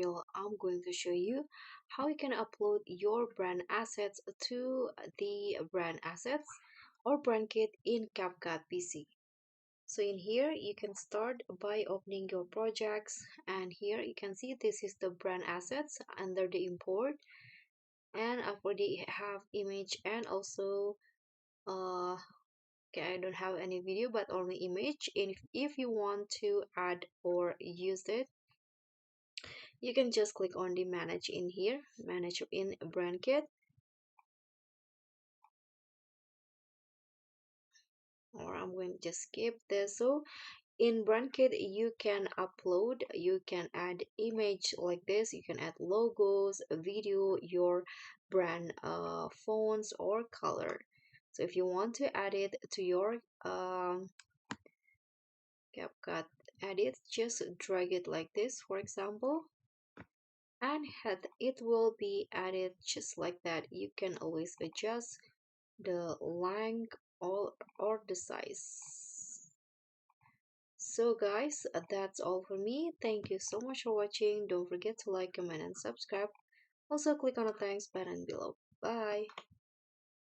tutorial, I'm going to show you how you can upload your brand assets to the brand assets or brand kit in CapCut PC. So in here, you can start by opening your projects, and here you can see this is the brand assets under the import, and I've already have image and also okay, I don't have any video but only image. And if you want to add or use it, you can just click on the manage in here, manage in brand kit, or I'm going to just skip this. So in brand kit, you can upload, you can add image like this, you can add logos, video, your brand fonts or color. So if you want to add it to your CapCut edit, just drag it like this, for example, and it will be added just like that. You can always adjust the length or the size. So guys, that's all for me. Thank you so much for watching. Don't forget to like, comment, and subscribe. Also click on the thanks button below. Bye.